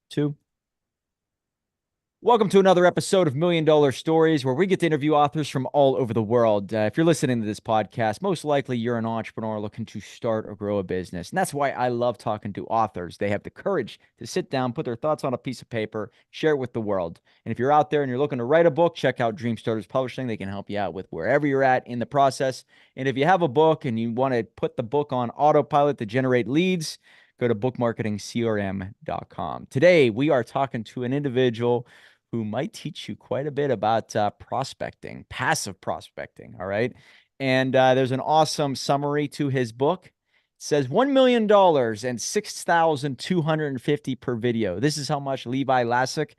Two. Welcome to another episode of Million Dollar Stories, where we get to interview authors from all over the world. If you're listening to this podcast, most likely you're an entrepreneur looking to start or grow a business. And that's why I love talking to authors. They have the courage to sit down, put their thoughts on a piece of paper, share it with the world. And if you're out there and you're looking to write a book, check out Dream Starters Publishing. They can help you out with wherever you're at in the process. And if you have a book and you want to put the book on autopilot to generate leads, go to bookmarketingcrm.com. Today, we are talking to an individual who might teach you quite a bit about prospecting, passive prospecting. All right. And there's an awesome summary to his book. It says $1 million and 6,250 per video. This is how much Levi Lasek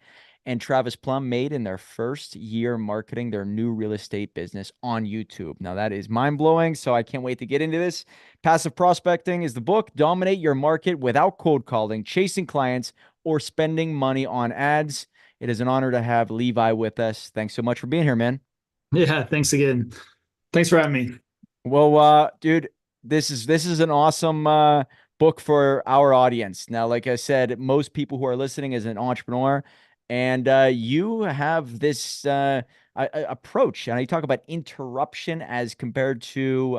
and Travis Plum made in their first year marketing their new real estate business on YouTube. Now, that is mind blowing. So I can't wait to get into this. Passive Prospecting is the book. Dominate your market without cold calling, chasing clients, or spending money on ads. It is an honor to have Levi with us. Thanks so much for being here, man. Yeah, thanks again. Thanks for having me. Well, dude, this is an awesome book for our audience. Now, like I said, most people who are listening is an entrepreneur, and you have this approach, and you talk about interruption as compared to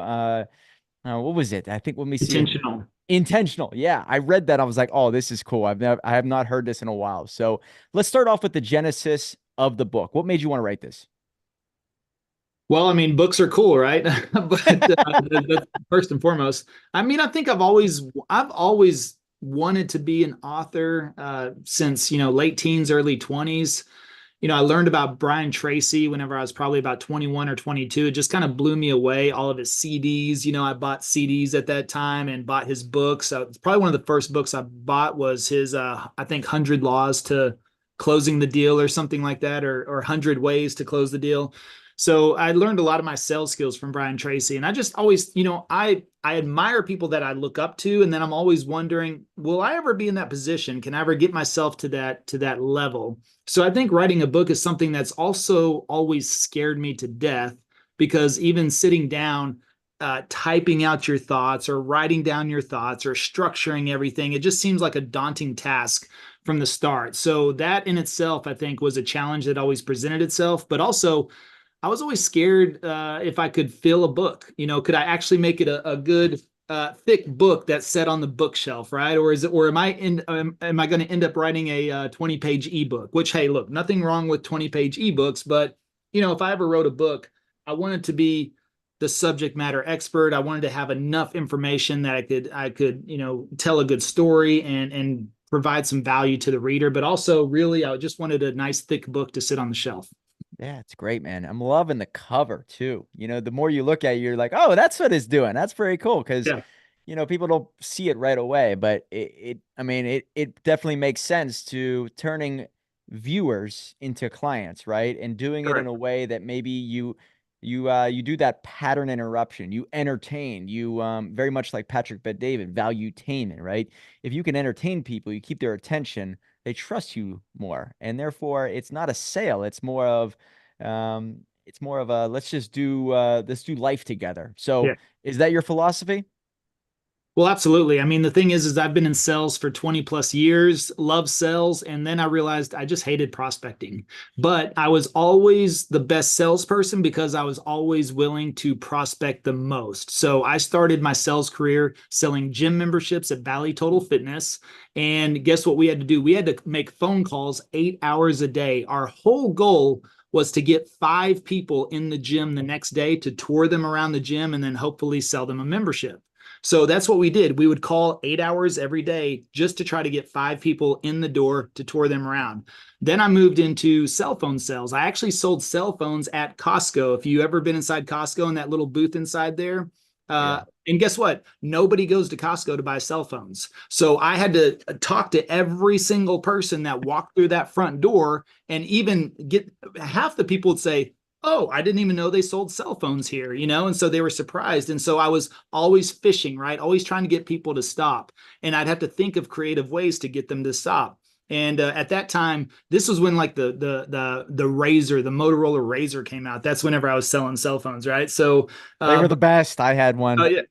what was it? I think when we see Intentional. intentional. Yeah, I read that. I was like, oh, this is cool. I have not heard this in a while. So let's start off with the genesis of the book. What made you want to write this? Well, I mean, books are cool, right? But that's first and foremost. I mean, I think I've always wanted to be an author since late teens, early 20s. I learned about Brian Tracy whenever I was probably about 21 or 22. It just kind of blew me away. All of his CDs, I bought CDs at that time and bought his books. So it's probably one of the first books I bought was his, I think, 100 Laws to Closing the Deal or something like that, or 100 Ways to Close the Deal. So I learned a lot of my sales skills from Brian Tracy. And I just always, I admire people that I look up to. And then I'm always wondering, will I ever be in that position? Can I ever get myself to that level? So I think writing a book is something that's also always scared me to death, because even sitting down, typing out your thoughts or writing down your thoughts or structuring everything, it just seems like a daunting task from the start. So that in itself, I think, was a challenge that always presented itself. But also, I was always scared if I could fill a book. Could I actually make it a good thick book that's set on the bookshelf, right? Or am I going to end up writing a 20-page ebook? Which, hey, look, nothing wrong with 20-page ebooks, but if I ever wrote a book, I wanted to be the subject matter expert. I wanted to have enough information that I could tell a good story and provide some value to the reader. But also, really, I just wanted a nice thick book to sit on the shelf. Yeah, it's great, man. I'm loving the cover too. The more you look at it, you're like, oh, that's what it's doing. That's very cool because, Yeah, people don't see it right away, but I mean, it definitely makes sense to turning viewers into clients, right? And doing it in a correct. way that maybe you do that pattern interruption. You entertain. You very much like Patrick Bet-David, valuetainment, right? If you can entertain people, you keep their attention, they trust you more, and therefore it's not a sale. It's more of a let's do life together. So Yeah. is that your philosophy? Well, absolutely. I mean, the thing is I've been in sales for 20 plus years, love sales, and then I realized I just hated prospecting. But I was always the best salesperson because I was always willing to prospect the most. So I started my sales career selling gym memberships at Valley Total Fitness. And guess what we had to do? We had to make phone calls 8 hours a day. Our whole goal was to get 5 people in the gym the next day to tour them around the gym and then hopefully sell them a membership. So that's what we did. We would call 8 hours every day just to try to get 5 people in the door to tour them around. Then I moved into cell phone sales. I actually sold cell phones at Costco. If you ever been inside Costco in that little booth inside there, Yeah. and guess what? Nobody goes to Costco to buy cell phones. So I had to talk to every single person that walked through that front door, and even get half the people would say, oh, I didn't even know they sold cell phones here, and so they were surprised. And so I was always fishing, right? Always trying to get people to stop. And I'd have to think of creative ways to get them to stop. And at that time, this was when like the Razor, the Motorola Razor came out. That's whenever I was selling cell phones, right? So, They were the but best. I had one. yeah,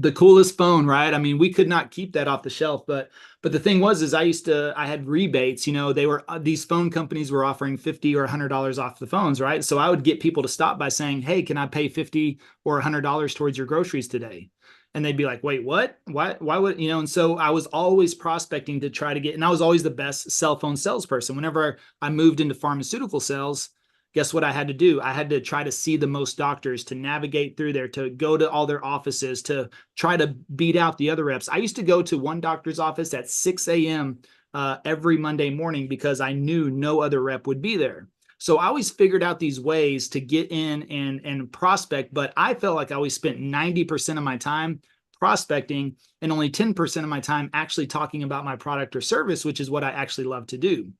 the coolest phone, right? I mean, we could not keep that off the shelf, but the thing was, is I had rebates. They were these phone companies were offering 50 or $100 off the phones, right? So I would get people to stop by saying, "Hey, can I pay 50 or $100 towards your groceries today?" And they'd be like, "Wait, what? Why would?" And so I was always prospecting to try to get, and I was always the best cell phone salesperson. Whenever I moved into pharmaceutical sales, guess what I had to do? I had to try to see the most doctors, to navigate through there, to go to all their offices, to try to beat out the other reps. I used to go to one doctor's office at 6 a.m. Every Monday morning because I knew no other rep would be there. So I always figured out these ways to get in and prospect, but I felt like I always spent 90% of my time prospecting and only 10% of my time actually talking about my product or service, which is what I actually love to do.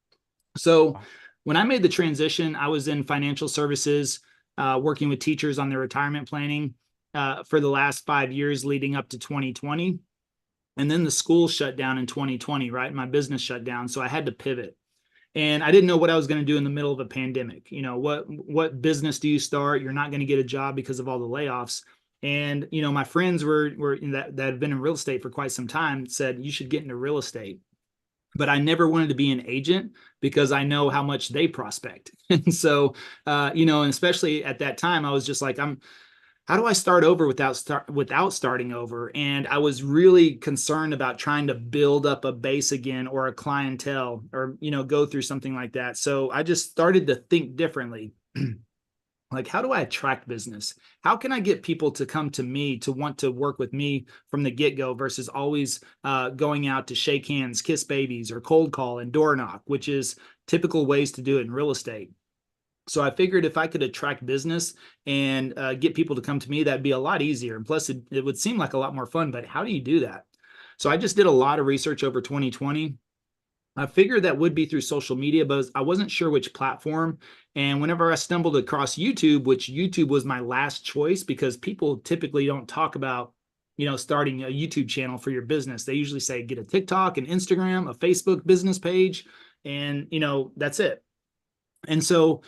So when I made the transition, I was in financial services, working with teachers on their retirement planning for the last 5 years leading up to 2020. And then the school shut down in 2020, right? My business shut down. So I had to pivot. And I didn't know what I was going to do in the middle of a pandemic. What business do you start? You're not going to get a job because of all the layoffs. And my friends were that have been in real estate for quite some time said you should get into real estate. But I never wanted to be an agent because I know how much they prospect. And so, and especially at that time, I was just like, how do I start over without starting over? And I was really concerned about trying to build up a base again or a clientele or, go through something like that. So I just started to think differently. Like, how do I attract business? How can I get people to come to me to want to work with me from the get-go versus always going out to shake hands, kiss babies, or cold call and door knock, which is typical ways to do it in real estate. So I figured if I could attract business and get people to come to me, that'd be a lot easier. And plus, it would seem like a lot more fun. But how do you do that? So I just did a lot of research over 2020. I figured that would be through social media, but I wasn't sure which platform. And whenever I stumbled across YouTube, which YouTube was my last choice because people typically don't talk about, starting a YouTube channel for your business. They usually say get a TikTok, an Instagram, a Facebook business page, and that's it. And so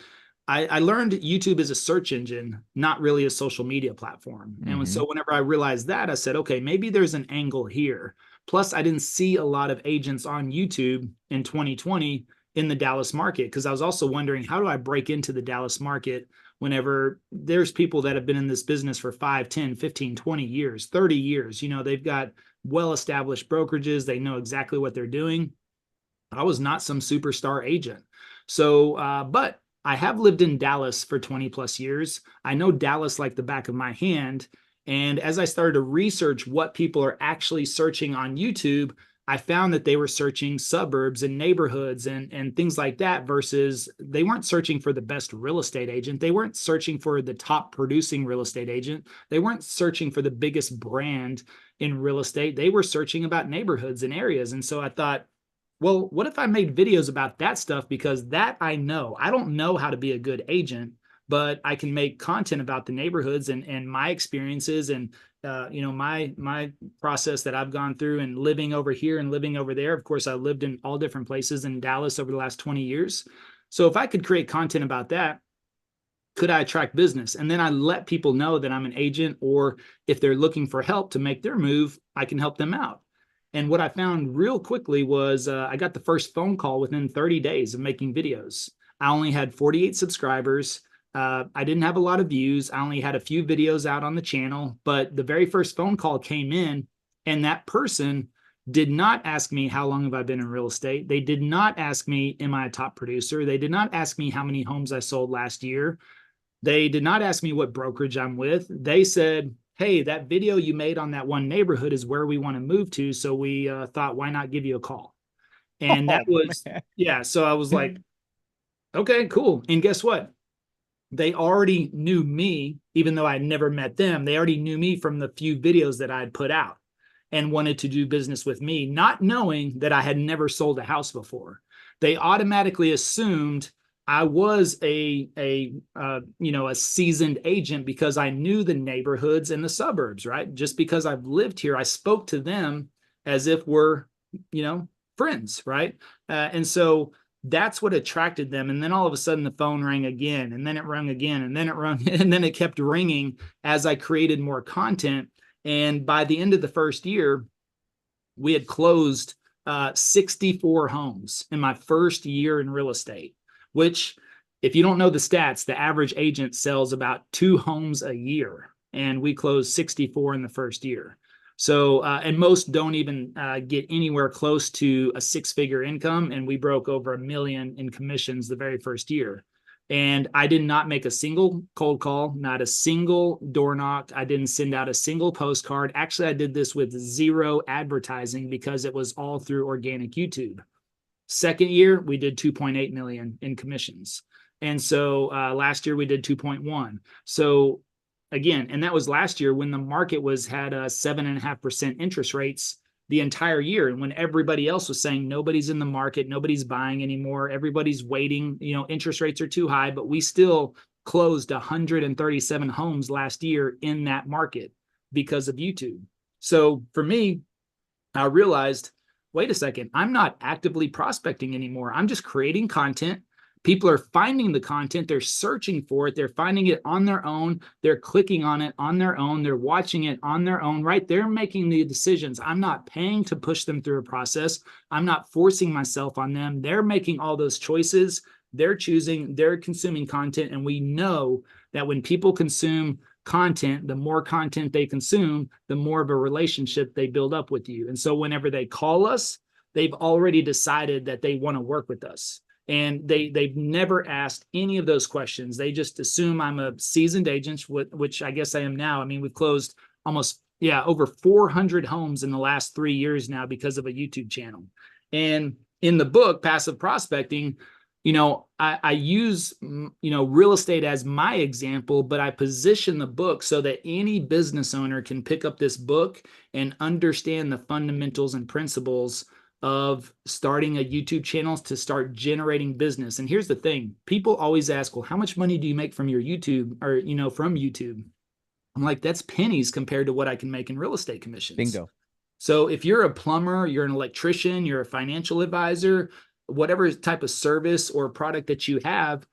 I learned YouTube is a search engine, not really a social media platform. Mm-hmm. And so whenever I realized that, I said, okay, maybe there's an angle here. Plus, I didn't see a lot of agents on YouTube in 2020 in the Dallas market because I was also wondering, how do I break into the Dallas market whenever there's people that have been in this business for 5, 10, 15, 20 years, 30 years? They've got well-established brokerages. They know exactly what they're doing. I was not some superstar agent. So, but I have lived in Dallas for 20 plus years. I know Dallas like the back of my hand. And as I started to research what people are actually searching on YouTube, I found that they were searching suburbs and neighborhoods and things like that versus they weren't searching for the best real estate agent. They weren't searching for the top producing real estate agent. They weren't searching for the biggest brand in real estate. They were searching about neighborhoods and areas. And so I thought, well, what if I made videos about that stuff? Because that I know. I don't know how to be a good agent, but I can make content about the neighborhoods and my experiences and my process that I've gone through and living over here and living over there. Of course, I lived in all different places in Dallas over the last 20 years. So if I could create content about that, could I attract business? And then I let people know that I'm an agent, or if they're looking for help to make their move, I can help them out. And what I found real quickly was I got the first phone call within 30 days of making videos. I only had 48 subscribers. I didn't have a lot of views. I only had a few videos out on the channel, but the very first phone call came in, and that person did not ask me, how long have I been in real estate? They did not ask me, am I a top producer? They did not ask me how many homes I sold last year. They did not ask me what brokerage I'm with. They said, hey, that video you made on that one neighborhood is where we want to move to. So we thought, why not give you a call? And that was, yeah. So I was like, okay, cool. And guess what? They already knew me, even though I had never met them. They already knew me from the few videos that I had put out and wanted to do business with me, not knowing that I had never sold a house before. They automatically assumed I was a seasoned agent because I knew the neighborhoods and the suburbs, right? Just because I've lived here, I spoke to them as if we're, friends, right? And so that's what attracted them. And then all of a sudden the phone rang again, and then it rang again, and then it rang, and then it kept ringing as I created more content. And by the end of the first year, we had closed 64 homes in my first year in real estate, which, if you don't know the stats, the average agent sells about 2 homes a year. And we closed 64 in the first year. So, and most don't even get anywhere close to a 6-figure income. And we broke over $1 million in commissions the very first year. And I did not make a single cold call, not a single door knock. I didn't send out a single postcard. Actually, I did this with 0 advertising because it was all through organic YouTube. Second year, we did 2.8 million in commissions. And so last year we did 2.1. So again, and that was last year when the market had 7.5% interest rates the entire year. And when everybody else was saying nobody's in the market, nobody's buying anymore, everybody's waiting, interest rates are too high, but we still closed 137 homes last year in that market because of YouTube. So for me, I realized, wait a second, I'm not actively prospecting anymore. I'm just creating content. People are finding the content. They're searching for it. They're finding it on their own. They're clicking on it on their own. They're watching it on their own, right? They're making the decisions. I'm not paying to push them through a process. I'm not forcing myself on them. They're making all those choices. They're choosing, they're consuming content. And we know that when people consume content, the more content they consume, the more of a relationship they build up with you. And so whenever they call us, they've already decided that they want to work with us. And they've never asked any of those questions. They just assume I'm a seasoned agent, which I guess I am now. I mean, we've closed over 400 homes in the last 3 years now because of a YouTube channel. And in the book, Passive Prospecting, I use, real estate as my example, but I position the book so that any business owner can pick up this book and understand the fundamentals and principles of starting a YouTube channel to start generating business. And here's the thing. People always ask, well, how much money do you make from your YouTube or, from YouTube? I'm like, that's pennies compared to what I can make in real estate commissions. Bingo. So if you're a plumber, you're an electrician, you're a financial advisor, whatever type of service or product that you have,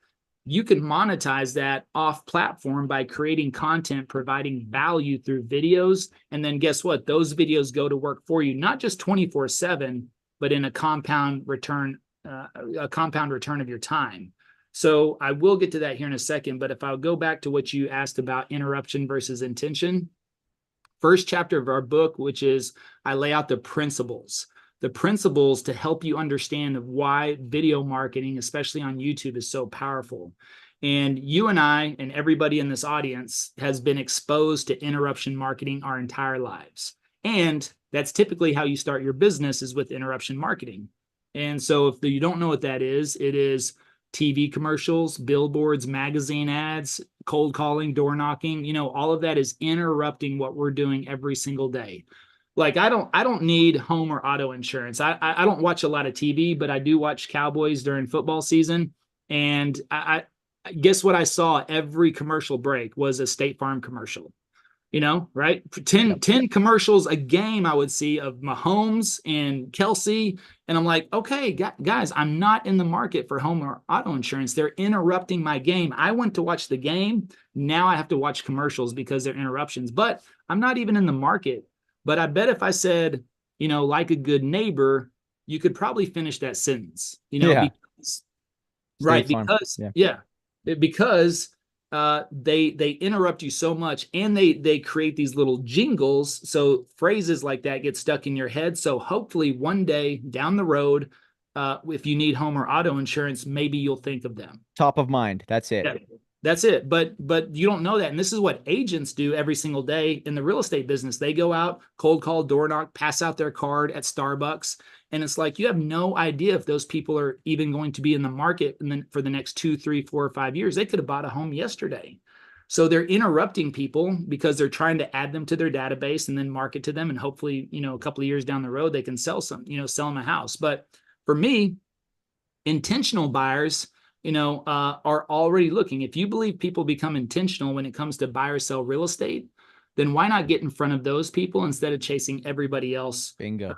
you can monetize that off platform by creating content, providing value through videos. And then guess what? Those videos go to work for you, not just 24/7, but in a compound return of your time. So I will get to that here in a second. But if I'll go back to what you asked about interruption versus intention, first chapter of our book, which is I lay out the principles to help you understand why video marketing, especially on YouTube, is so powerful. And you and I and everybody in this audience has been exposed to interruption marketing our entire lives. And that's typically how you start your business, is with interruption marketing. And so if you don't know what that is, it is TV commercials, billboards, magazine ads, cold calling, door knocking, all of that is interrupting what we're doing every single day. Like I don't need home or auto insurance. I don't watch a lot of TV, but I do watch Cowboys during football season. And I guess what I saw every commercial break was a State Farm commercial. Right? 10 commercials a game I would see of Mahomes and Kelce. And I'm like, okay, guys, I'm not in the market for home or auto insurance. They're interrupting my game. I went to watch the game. Now I have to watch commercials because they're interruptions. But I'm not even in the market. But I bet if I said, like a good neighbor, you could probably finish that sentence, because they interrupt you so much, and they create these little jingles. So phrases like that get stuck in your head. So hopefully one day down the road, if you need home or auto insurance, maybe you'll think of them. Top of mind. That's it. Yeah. That's it. But you don't know that. And this is what agents do every single day in the real estate business. They go out, cold call, door knock, pass out their card at Starbucks. And it's like, you have no idea if those people are even going to be in the market and then for the next 2, 3, 4, or 5 years. They could have bought a home yesterday. So they're interrupting people because they're trying to add them to their database and then market to them. And hopefully, a couple of years down the road, they can sell them a house. But for me, intentional buyers, are already looking. If you believe people become intentional when it comes to buy or sell real estate, then why not get in front of those people instead of chasing everybody else Bingo.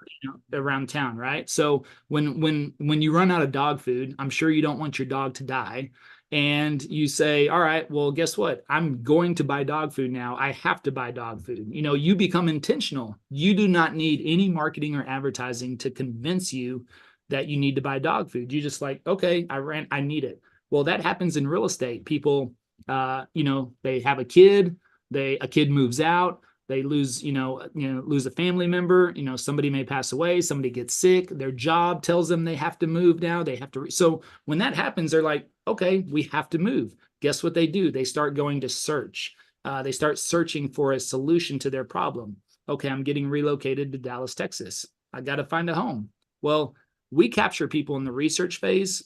Around town, right? So when you run out of dog food, I'm sure you don't want your dog to die. and you say, all right, well, guess what? I'm going to buy dog food now. I have to buy dog food. You become intentional. You do not need any marketing or advertising to convince you that you need to buy dog food. You just like, okay, I need it. Well, that happens in real estate. People, they have a kid, a kid moves out, they lose, lose a family member, somebody may pass away, somebody gets sick, their job tells them they have to move now, they have to. So when that happens, they're like, okay, we have to move. Guess what they do? They start going to search. They start searching for a solution to their problem. Okay, I'm getting relocated to Dallas, Texas. I got to find a home. Well, we capture people in the research phase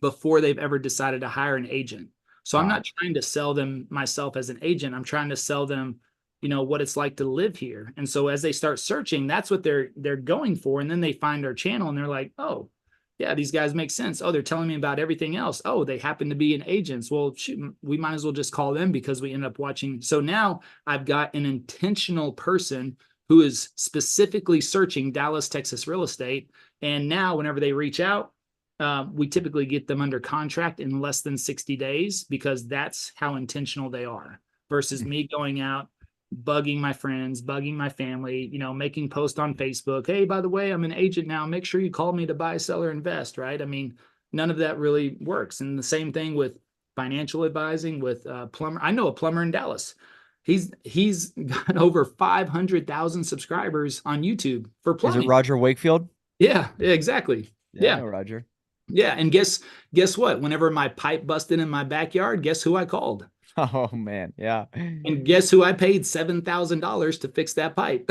before they've ever decided to hire an agent. So I'm Wow. not trying to sell them myself as an agent. I'm trying to sell them, what it's like to live here. And so as they start searching, that's what they're going for. And then they find our channel and they're like, oh, yeah, these guys make sense. Oh, they're telling me about everything else. Oh, they happen to be in agents. Well, shoot, we might as well just call them because we end up watching. So now I've got an intentional person who is specifically searching Dallas, Texas real estate. And now whenever they reach out, we typically get them under contract in less than 60 days because that's how intentional they are versus me going out, bugging my friends, bugging my family, making posts on Facebook. Hey, by the way, I'm an agent now. Make sure you call me to buy, sell, or invest, right? I mean, none of that really works. And the same thing with financial advising with plumber. I know a plumber in Dallas. He's got over 500,000 subscribers on YouTube for Is it plumbing. Roger Wakefield? Yeah, exactly. Yeah, I Yeah. know Roger. Yeah, and guess what? Whenever my pipe busted in my backyard, guess who I called? Oh man, yeah. And guess who I paid $7,000 to fix that pipe?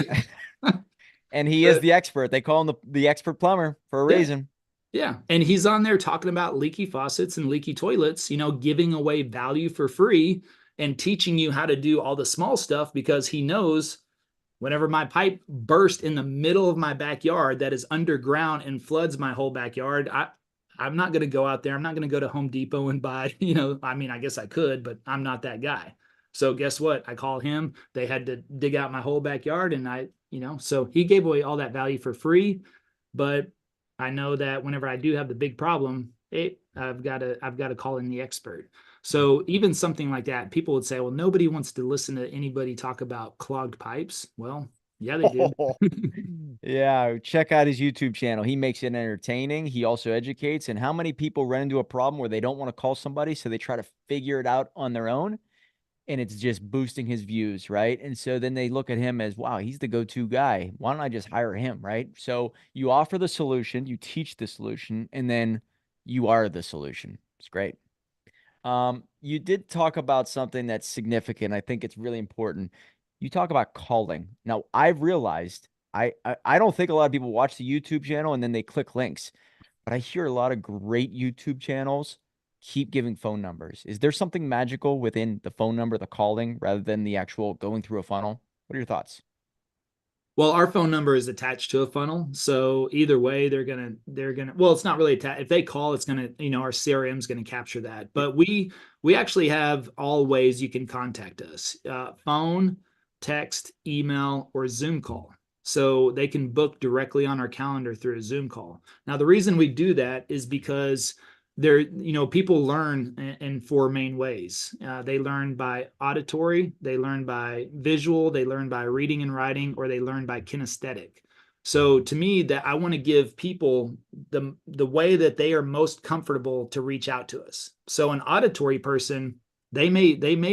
And he is the expert. They call him the expert plumber for a Yeah, reason. yeah. And he's on there talking about leaky faucets and leaky toilets, giving away value for free and teaching you how to do all the small stuff because he knows whenever my pipe burst in the middle of my backyard that is underground and floods my whole backyard, I'm not going to go out there. I'm not going to go to Home Depot and buy, I mean, I guess I could, but I'm not that guy. So guess what? I called him. They had to dig out my whole backyard and so he gave away all that value for free. But I know that whenever I do have the big problem, I've got to call in the expert. So even something like that, people would say, well, nobody wants to listen to anybody talk about clogged pipes. Well, yeah, they do. Yeah, check out his YouTube channel. He makes it entertaining. He also educates. And how many people run into a problem where they don't want to call somebody, so they try to figure it out on their own, and it's just boosting his views, right? And so then they look at him as, wow, he's the go-to guy. Why don't I just hire him, right? So you offer the solution, you teach the solution, and then you are the solution. It's great. You did talk about something that's significant. I think it's really important. You talk about calling. Now, I've realized I don't think a lot of people watch the YouTube channel and then they click links, but I hear a lot of great YouTube channels keep giving phone numbers. Is there something magical within the phone number, the calling, rather than the actual going through a funnel? What are your thoughts? Well, our phone number is attached to a funnel. So either way, they're gonna, well, it's not really attached. If they call, it's gonna, our CRM is gonna capture that. But we actually have all ways you can contact us: phone, text, email, or Zoom call. So they can book directly on our calendar through a Zoom call. Now, the reason we do that is because people learn in four main ways. They learn by auditory, they learn by visual, they learn by reading and writing, or they learn by kinesthetic. So to me, that I want to give people the way that they are most comfortable to reach out to us. So an auditory person, they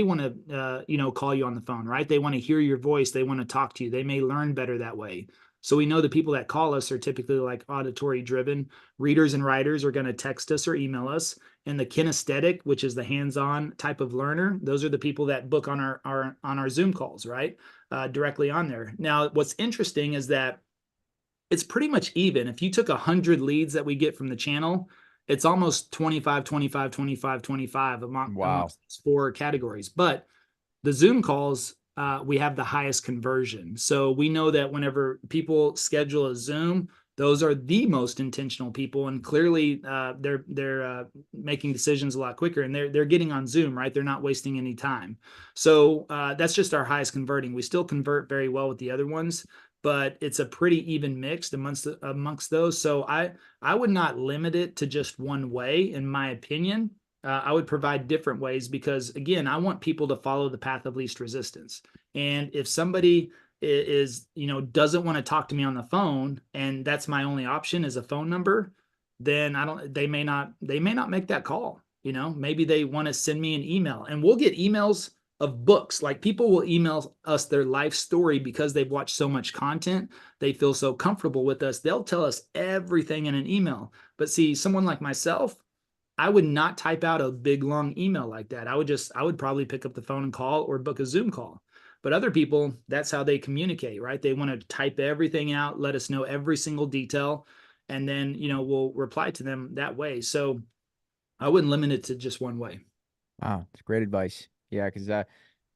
want to call you on the phone, right? They want to hear your voice, they want to talk to you, they may learn better that way. So we know the people that call us are typically like auditory driven. Readers and writers are going to text us or email us. And the kinesthetic, which is the hands-on type of learner, those are the people that book on our Zoom calls, right? Directly on there. Now, what's interesting is that it's pretty much even. If you took 100 leads that we get from the channel, it's almost 25, 25, 25, 25 Wow. amongst these four categories. But the Zoom calls, we have the highest conversion. So we know that whenever people schedule a Zoom, those are the most intentional people, and clearly they're making decisions a lot quicker, and they're getting on Zoom, right? They're not wasting any time. So that's just our highest converting. We still convert very well with the other ones, but it's a pretty even mix amongst those. So I would not limit it to just one way, in my opinion. I would provide different ways because, again, I want people to follow the path of least resistance. And if somebody is, doesn't want to talk to me on the phone, and that's my only option is a phone number, then they may not make that call. Maybe they want to send me an email, and we'll get emails of books. Like, people will email us their life story because they've watched so much content. They feel so comfortable with us. They'll tell us everything in an email. But see, someone like myself, I would not type out a big long email like that. I would probably pick up the phone and call or book a Zoom call. But other people, that's how they communicate, right? They want to type everything out, let us know every single detail, and then, we'll reply to them that way. So I wouldn't limit it to just one way. Wow, it's great advice. Yeah, because I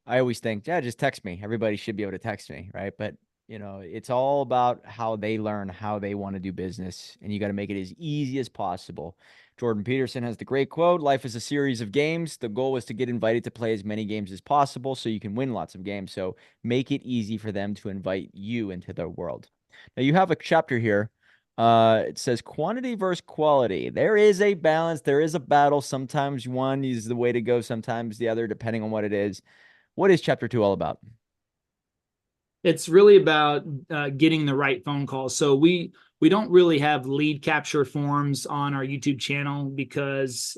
always think, yeah, just text me. Everybody should be able to text me, right? But it's all about how they learn, how they want to do business, and you got to make it as easy as possible. Jordan Peterson has the great quote: "Life is a series of games. The goal is to get invited to play as many games as possible so you can win lots of games. So make it easy for them to invite you into their world." Now, you have a chapter here. It says quantity versus quality. There is a balance. There is a battle. Sometimes one is the way to go, sometimes the other, depending on what it is. What is chapter 2 all about? It's really about getting the right phone calls. So we don't really have lead capture forms on our YouTube channel because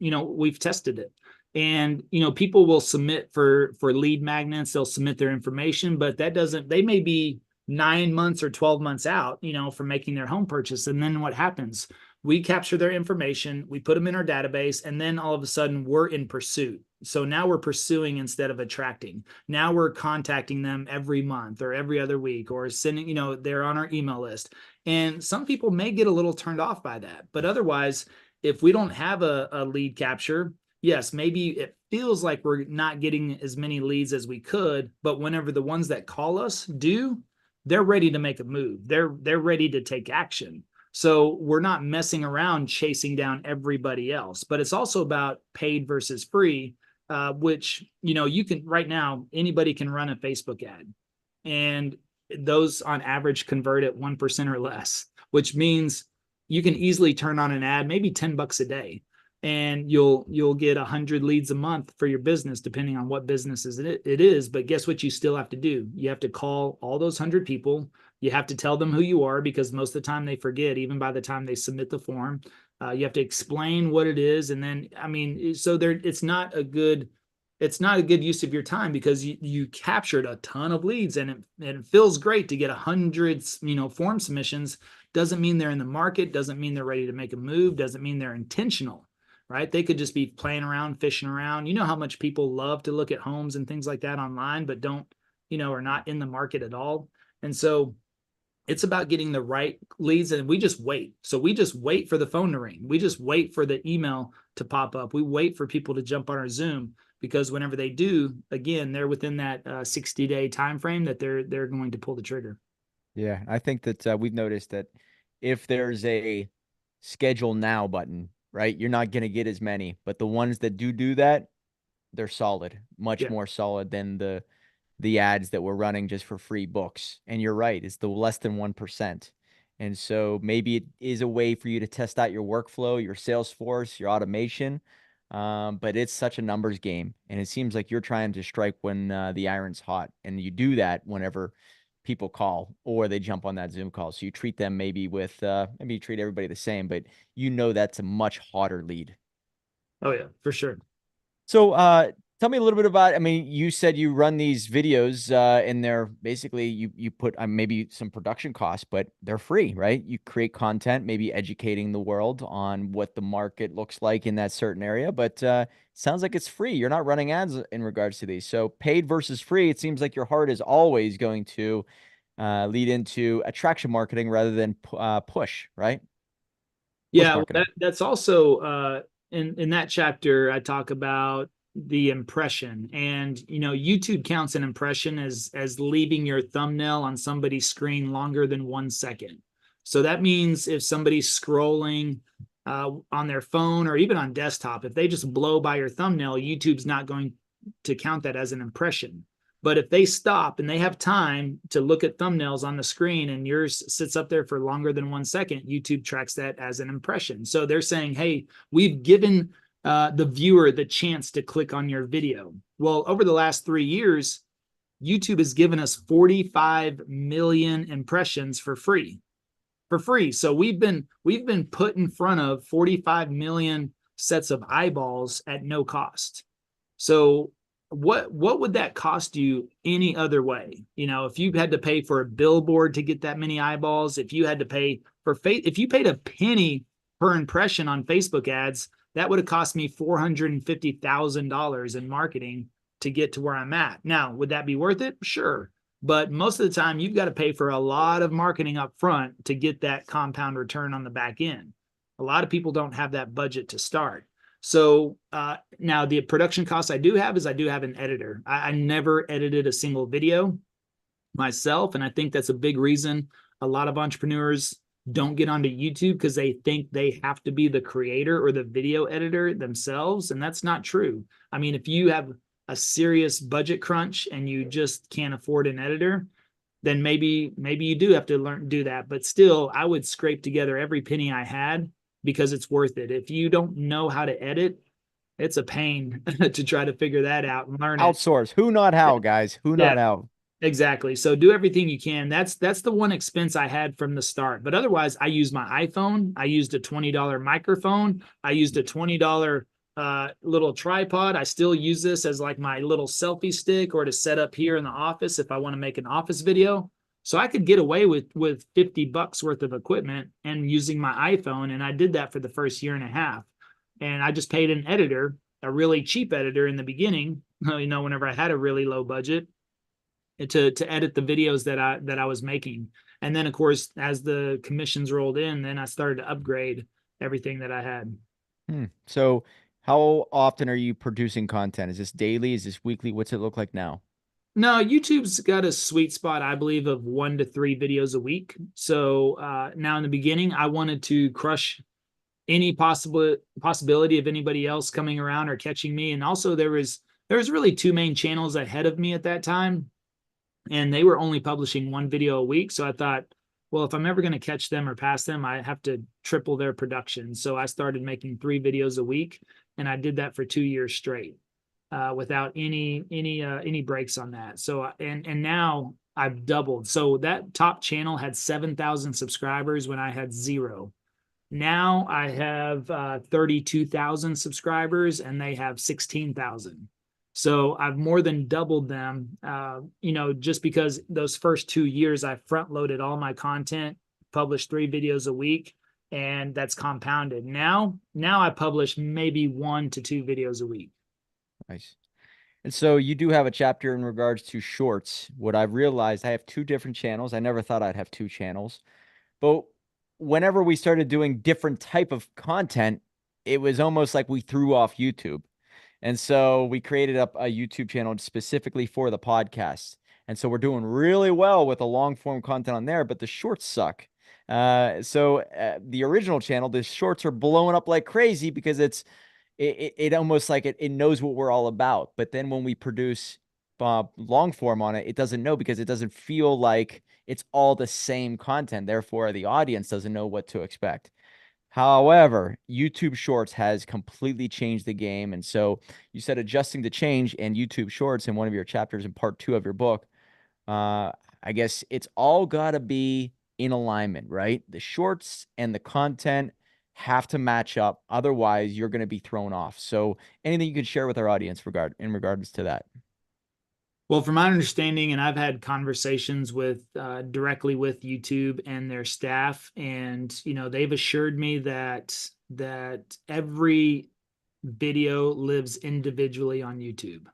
we've tested it. And people will submit for lead magnets. They'll submit their information, but they may be 9 months or 12 months out, from making their home purchase. And then what happens? We capture their information, we put them in our database, and then all of a sudden we're in pursuit. So now we're pursuing instead of attracting. Now we're contacting them every month or every other week, or sending, they're on our email list. And some people may get a little turned off by that. But otherwise, if we don't have a lead capture, yes, maybe it feels like we're not getting as many leads as we could. But whenever the ones that call us do, they're ready to make a move. They're ready to take action. So we're not messing around chasing down everybody else. But it's also about paid versus free, which, you can right now, anybody can run a Facebook ad. And those on average convert at 1% or less, which means you can easily turn on an ad, maybe $10 a day, and you'll get 100 leads a month for your business, depending on what business it is. But guess what you still have to do? You have to call all those 100 people. You have to tell them who you are, because most of the time they forget, even by the time they submit the form. You have to explain what it is. And then, so it's not a good use of your time, because you captured a ton of leads, and it feels great to get 100, form submissions. Doesn't mean they're in the market, doesn't mean they're ready to make a move, doesn't mean they're intentional, right? They could just be playing around, fishing around. You know how much people love to look at homes and things like that online, but don't, are not in the market at all. And so it's about getting the right leads, and we just wait. So we just wait for the phone to ring. We just wait for the email to pop up. We wait for people to jump on our Zoom, because whenever they do, again, they're within that 60-day time frame that they're going to pull the trigger. Yeah, I think that we've noticed that if there's a schedule now button, right, you're not going to get as many, but the ones that do that, they're solid, much more solid than the ads that we're running just for free books. And you're right, it's the less than 1%. And so maybe it is a way for you to test out your workflow, your Salesforce, your automation. But it's such a numbers game. And it seems like you're trying to strike when the iron's hot. And you do that whenever people call or they jump on that Zoom call. So you treat them maybe with, maybe you treat everybody the same, but that's a much hotter lead. Oh yeah, for sure. So, tell me a little bit about, you said you run these videos, and they're basically, you put maybe some production costs, but they're free, right? You create content, maybe educating the world on what the market looks like in that certain area, but sounds like it's free. You're not running ads in regards to these. So paid versus free, it seems like your heart is always going to lead into attraction marketing rather than push, right? Yeah, well, that's also in that chapter I talk about the impression, and YouTube counts an impression as leaving your thumbnail on somebody's screen longer than 1 second. So that means if somebody's scrolling on their phone or even on desktop, if they just blow by your thumbnail, YouTube's not going to count that as an impression. But if they stop and they have time to look at thumbnails on the screen and yours sits up there for longer than 1 second, YouTube tracks that as an impression. So they're saying, hey, we've given the viewer the chance to click on your video. Well, over the last 3 years, YouTube has given us 45 million impressions for free. For free. So we've been put in front of 45 million sets of eyeballs at no cost. So what would that cost you any other way? You know, if you had to pay for a billboard to get that many eyeballs, if you had to pay for if you paid a penny per impression on Facebook ads, that would have cost me $450,000 in marketing to get to where I'm at. Now, would that be worth it? Sure. But most of the time, you've got to pay for a lot of marketing up front to get that compound return on the back end. A lot of people don't have that budget to start. So now the production costs I do have is I do have an editor. I never edited a single video myself. And I think that's a big reason a lot of entrepreneurs don't get onto YouTube, because they think they have to be the creator or the video editor themselves. And that's not true. I mean, if you have a serious budget crunch and you just can't afford an editor, then maybe you do have to learn to do that. But still, I would scrape together every penny I had, because it's worth it. If you don't know how to edit, it's a pain to try to figure that out and learn it. Outsource. Who, not how, guys. Who, not Yeah. how. Exactly. So do everything you can. That's the one expense I had from the start. But otherwise, I used my iPhone. I used a $20 microphone. I used a $20 little tripod. I still use this as like my little selfie stick, or to set up here in the office if I want to make an office video. So I could get away with $50 worth of equipment and using my iPhone. And I did that for the first year and a half. And I just paid an editor, a really cheap editor in the beginning, you know, whenever I had a really low budget, to edit the videos that I was making. And then of course, as the commissions rolled in, then I started to upgrade everything that I had. So how often are you producing content? Is this daily? Is this weekly? What's it look like now? No, YouTube's got a sweet spot, I believe, of 1 to 3 videos a week. So now in the beginning, I wanted to crush any possibility of anybody else coming around or catching me. And also there was really 2 main channels ahead of me at that time, and they were only publishing 1 video a week. So I thought, well, if I'm ever going to catch them or pass them, I have to triple their production. So I started making 3 videos a week, and I did that for 2 years straight, without any breaks on that. So and now I've doubled. So that top channel had 7,000 subscribers when I had 0. Now I have 32,000 subscribers, and they have 16,000. So I've more than doubled them, you know, just because those first 2 years I front loaded all my content, published 3 videos a week, and that's compounded. Now I publish maybe 1 to 2 videos a week. Nice. And so you do have a chapter in regards to shorts. What I've realized, I have 2 different channels. I never thought I'd have 2 channels, but whenever we started doing different type of content, it was almost like we threw off YouTube. And so we created up a YouTube channel specifically for the podcast. And so we're doing really well with the long form content on there, but the shorts suck. So the original channel, the shorts are blowing up like crazy, because it almost like it knows what we're all about. But then when we produce long form on it, it doesn't know, because it doesn't feel like it's all the same content. Therefore, the audience doesn't know what to expect. However, YouTube Shorts has completely changed the game. And so you said adjusting the change, and YouTube Shorts in one of your chapters in part 2 of your book. I guess it's all got to be in alignment, right? The shorts and the content have to match up. Otherwise, you're going to be thrown off. So anything you could share with our audience in regards to that? Well, from my understanding, and I've had conversations with directly with YouTube and their staff, and you know, they've assured me that every video lives individually on YouTube.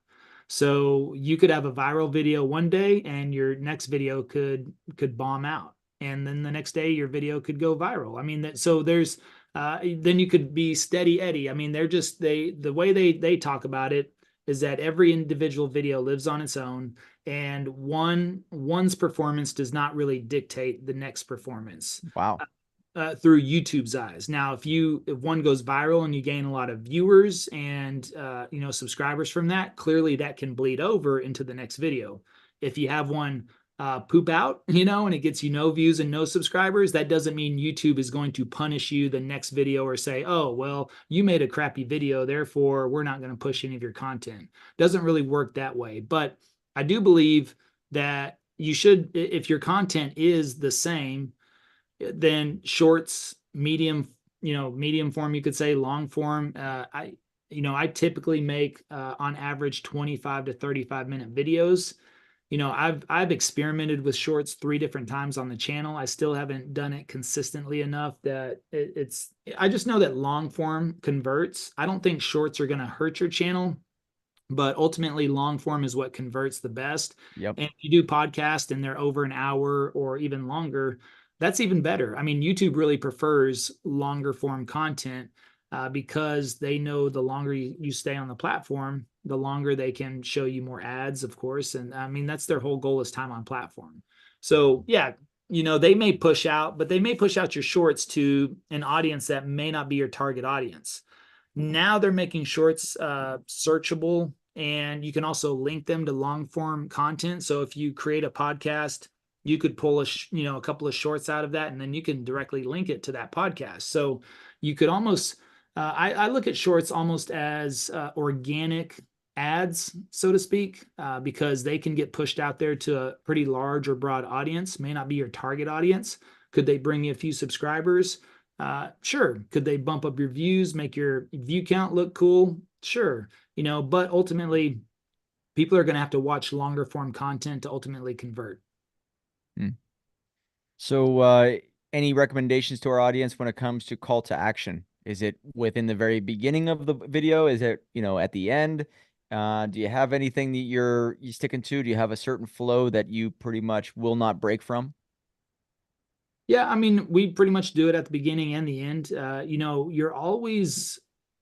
So you could have a viral video one day, and your next video could bomb out, and then the next day your video could go viral. I mean, so there's then you could be steady Eddie. I mean, the way they talk about it is that every individual video lives on its own, and one's performance does not really dictate the next performance. Wow. Through YouTube's eyes. Now, if one goes viral and you gain a lot of viewers and you know, subscribers from that, clearly that can bleed over into the next video. If you have one poop out, and it gets you no views and no subscribers, that doesn't mean YouTube is going to punish you the next video or say, oh, well, you made a crappy video, therefore we're not going to push any of your content. Doesn't really work that way. But I do believe that you should, if your content is the same, then shorts, medium form, you could say long form. I typically make on average 25 to 35-minute videos. I've experimented with shorts 3 different times on the channel. I still haven't done it consistently enough that it's. I just know that long form converts. I don't think shorts are going to hurt your channel, but ultimately long form is what converts the best. Yep. And if you do podcast and they're over an hour or even longer, that's even better. I mean, YouTube really prefers longer form content because they know the longer you stay on the platform, the longer they can show you more ads, of course. And I mean, that's their whole goal, is time on platform. So yeah, they may push out, but they may push out your shorts to an audience that may not be your target audience. Now they're making shorts searchable, and you can also link them to long form content. So if you create a podcast, you could pull a couple of shorts out of that, and then you can directly link it to that podcast. So you could almost, I look at shorts almost as organic ads, so to speak, because they can get pushed out there to a pretty large or broad audience. May not be your target audience. Could they bring you a few subscribers? Sure. Could they bump up your views, make your view count look cool? Sure. But ultimately, people are going to have to watch longer form content to ultimately convert. So, any recommendations to our audience when it comes to call to action? Is it within the very beginning of the video? Is it, at the end? Do you have anything that you sticking to? Do you have a certain flow that you pretty much will not break from? Yeah, I mean, we pretty much do it at the beginning and the end. You're always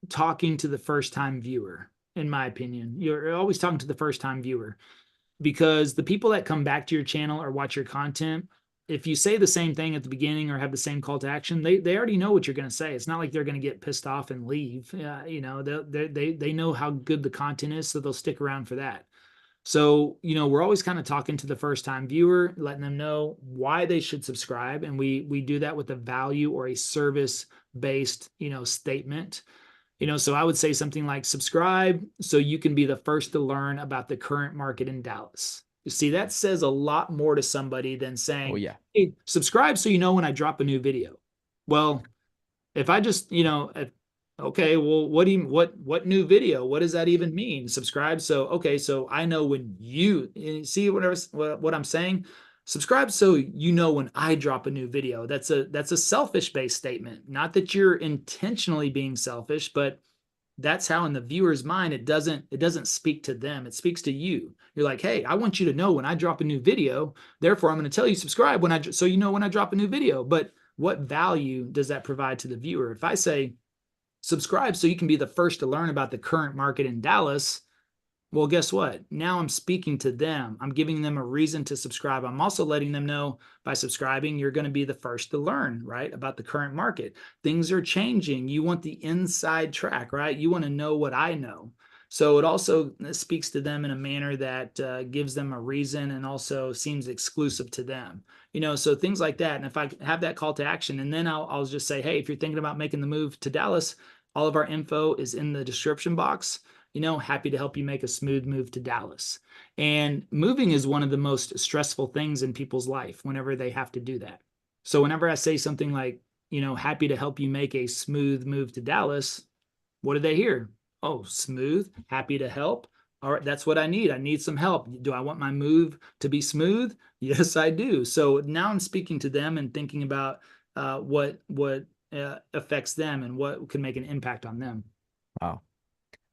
talking to the first time viewer, in my opinion. You're always talking to the first time viewer, because the people that come back to your channel or watch your content, if you say the same thing at the beginning or have the same call to action, they already know what you're going to say. It's not like they're going to get pissed off and leave. They know how good the content is, so they'll stick around for that. So, we're always kind of talking to the first time viewer, letting them know why they should subscribe. And we do that with a value or a service based, statement. So I would say something like, subscribe so you can be the first to learn about the current market in Dallas. You see, that says a lot more to somebody than Oh saying, yeah. hey, subscribe so you know when I drop a new video. Well, if I just, okay, well, what new video? What does that even mean? Subscribe. So, okay, so I know when you see what I'm saying. Subscribe so you know when I drop a new video. That's a selfish based statement. Not that you're intentionally being selfish, but that's how in the viewer's mind it doesn't speak to them. It speaks to you. You're like, hey, I want you to know when I drop a new video. Therefore, I'm going to tell you subscribe so you know when I drop a new video. But what value does that provide to the viewer? If I say subscribe so you can be the first to learn about the current market in Dallas, well, guess what? Now I'm speaking to them. I'm giving them a reason to subscribe. I'm also letting them know by subscribing, you're going to be the first to learn, right, about the current market. Things are changing. You want the inside track, right? You want to know what I know. So it also speaks to them in a manner that gives them a reason and also seems exclusive to them. So things like that. And if I have that call to action, and then I'll just say, hey, if you're thinking about making the move to Dallas, all of our info is in the description box. Happy to help you make a smooth move to Dallas. And moving is one of the most stressful things in people's life whenever they have to do that. So whenever I say something like, happy to help you make a smooth move to Dallas, what do they hear? Oh, smooth, happy to help. All right, that's what I need. I need some help. Do I want my move to be smooth? Yes, I do. So now I'm speaking to them and thinking about what affects them and what can make an impact on them. Wow.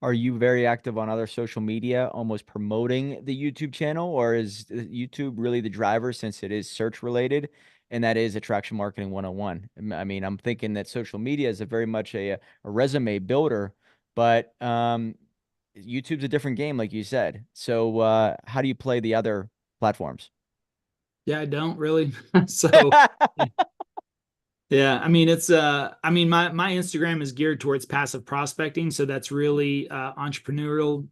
Are you very active on other social media, almost promoting the YouTube channel, or is YouTube really the driver since it is search related and that is attraction marketing 101? I mean, I'm thinking that social media is a very much a resume builder, but YouTube's a different game, like you said. So how do you play the other platforms? Yeah, I don't really. So Yeah, I mean it's I mean my Instagram is geared towards passive prospecting, so that's really entrepreneurial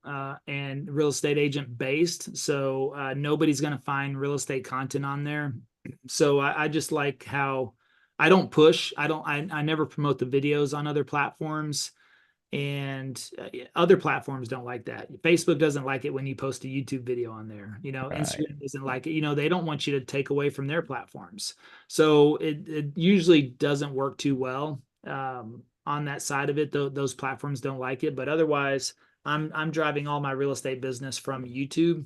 and real estate agent based. So nobody's going to find real estate content on there. So I just like how I don't push. I never promote the videos on other platforms. And other platforms don't like that. Facebook doesn't like it when you post a YouTube video on there. Right. Instagram doesn't like it. They don't want you to take away from their platforms. So it usually doesn't work too well on that side of it. Those platforms don't like it. But otherwise, I'm driving all my real estate business from YouTube.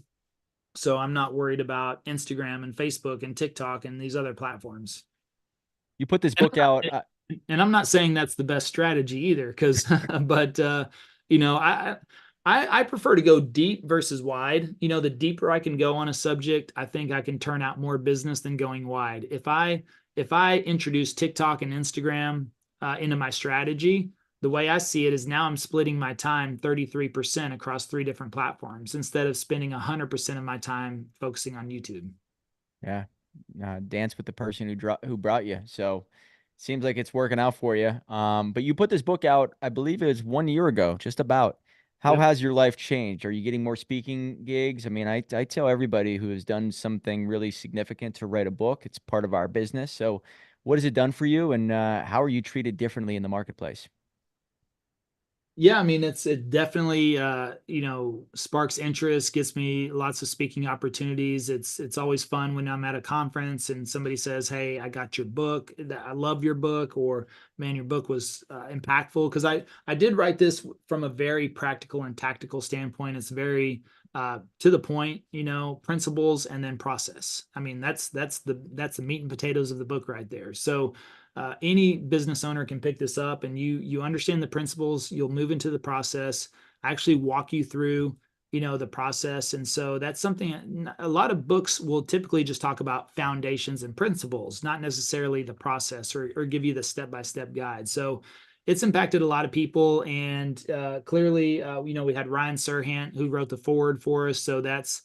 So I'm not worried about Instagram and Facebook and TikTok and these other platforms. You put this And book out. I'm not saying that's the best strategy either, because but you know, I prefer to go deep versus wide. The deeper I can go on a subject, I think I can turn out more business than going wide. If I introduce TikTok and Instagram into my strategy, the way I see it is now I'm splitting my time 33% across three different platforms instead of spending 100% of my time focusing on YouTube. Yeah, dance with the person who brought you. So seems like it's working out for you. But you put this book out, I believe it was 1 year ago, just about. How Yep. has your life changed? Are you getting more speaking gigs? I mean, I tell everybody who has done something really significant to write a book. It's part of our business. So what has it done for you, and how are you treated differently in the marketplace? Yeah, I mean it definitely sparks interest, gets me lots of speaking opportunities. It's always fun when I'm at a conference and somebody says, "Hey, I got your book. I love your book," or "Man, your book was impactful." Because I did write this from a very practical and tactical standpoint. It's very to the point, principles and then process. I mean that's the meat and potatoes of the book right there. So any business owner can pick this up, and you understand the principles, you'll move into the process. I actually walk you through the process. And so that's something a lot of books will typically just talk about foundations and principles, not necessarily the process, or give you the step-by-step guide. So it's impacted a lot of people. And clearly we had Ryan Serhant who wrote the forward for us, so that's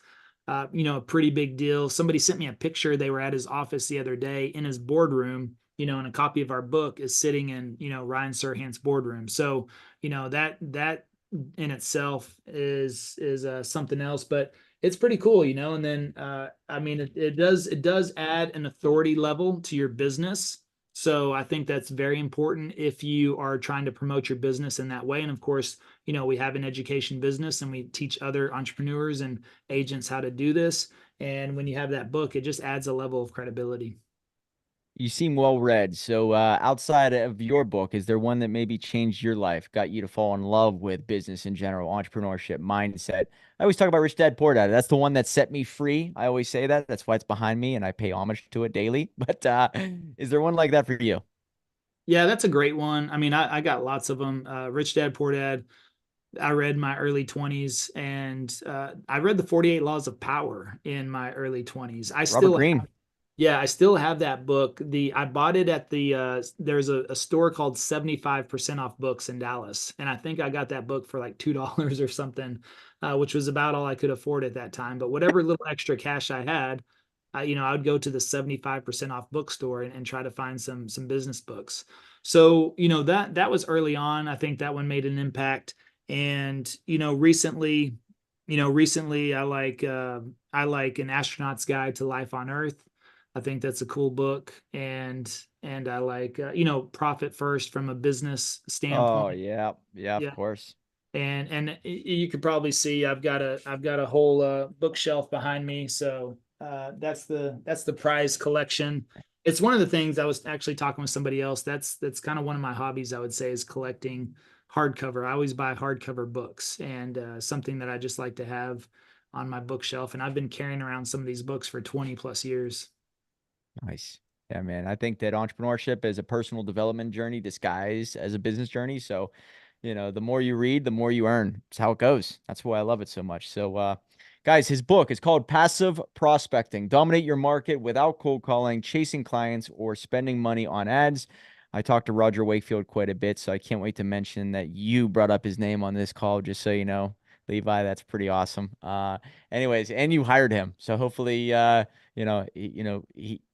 a pretty big deal. Somebody sent me a picture. They were at his office the other day in his boardroom, and a copy of our book is sitting in, Ryan Serhant's boardroom. So, that in itself is something else, but it's pretty cool. And then I mean, it does add an authority level to your business. So I think that's very important if you are trying to promote your business in that way. And of course, we have an education business and we teach other entrepreneurs and agents how to do this. And when you have that book, it just adds a level of credibility. You seem well read. So, outside of your book, is there one that maybe changed your life, got you to fall in love with business in general, entrepreneurship, mindset? I always talk about Rich Dad Poor Dad. That's the one that set me free. I always say that. That's why it's behind me, and I pay homage to it daily. But is there one like that for you? Yeah, that's a great one. I mean, I got lots of them. Rich Dad Poor Dad. I read my early 20s, and I read the 48 Laws of Power in my early 20s. Robert Greene. Yeah, I still have that book. I bought it at there's a store called 75% off books in Dallas. And I think I got that book for like $2 or something, which was about all I could afford at that time. But whatever little extra cash I had, I would go to the 75% off bookstore and try to find some business books. So, that was early on. I think that one made an impact. And, recently I like An Astronaut's Guide to Life on Earth. I think that's a cool book. And I like Profit First from a business Oh, standpoint. yeah. Yeah, of Yeah. course. And you could probably see I've got a whole bookshelf behind me. So that's the prize collection. It's one of the things. I was actually talking with somebody else. That's kind of one of my hobbies, I would say, is collecting hardcover. I always buy hardcover books, and something that I just like to have on my bookshelf. And I've been carrying around some of these books for 20 plus years. Nice. Yeah, man. I think that entrepreneurship is a personal development journey disguised as a business journey. So, the more you read, the more you earn. It's how it goes. That's why I love it so much. So, guys, his book is called Passive Prospecting: Dominate Your Market Without Cold Calling, Chasing Clients, or Spending Money on Ads. I talked to Roger Wakefield quite a bit, so I can't wait to mention that you brought up his name on this call, just so you know. Levi, that's pretty awesome. Anyways, and you hired him. So hopefully,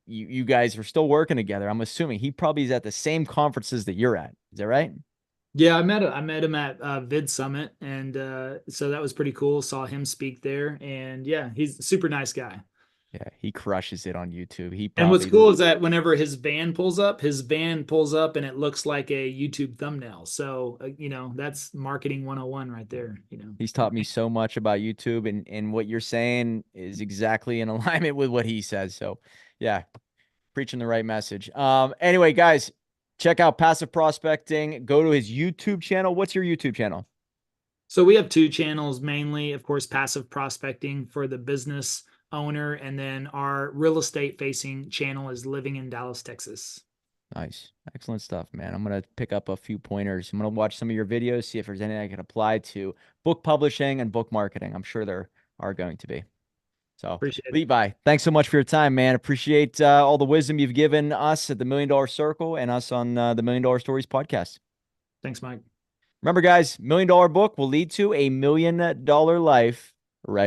you guys are still working together. I'm assuming he probably is at the same conferences that you're at. Is that right? Yeah, I met him at Vid Summit, and so that was pretty cool. Saw him speak there, and yeah, he's a super nice guy. Yeah, he crushes it on YouTube. He And what's probably cool is that whenever his van pulls up and it looks like a YouTube thumbnail. So, that's marketing 101 right there, he's taught me so much about YouTube, and what you're saying is exactly in alignment with what he says. So, yeah, preaching the right message. Anyway, guys, check out Passive Prospecting. Go to his YouTube channel. What's your YouTube channel? So we have two channels mainly, of course, passive prospecting for the business owner, and then our real estate facing channel is Living in Dallas, Texas. Nice. Excellent stuff, man. I'm going to pick up a few pointers. I'm going to watch some of your videos, see if there's anything I can apply to book publishing and book marketing. I'm sure there are going to be. So, Appreciate it. Levi, thanks so much for your time, man. Appreciate all the wisdom you've given us at the Million Dollar Circle and us on the Million Dollar Stories podcast. Thanks, Mike. Remember, guys, $1 Million Book will lead to $1 million life.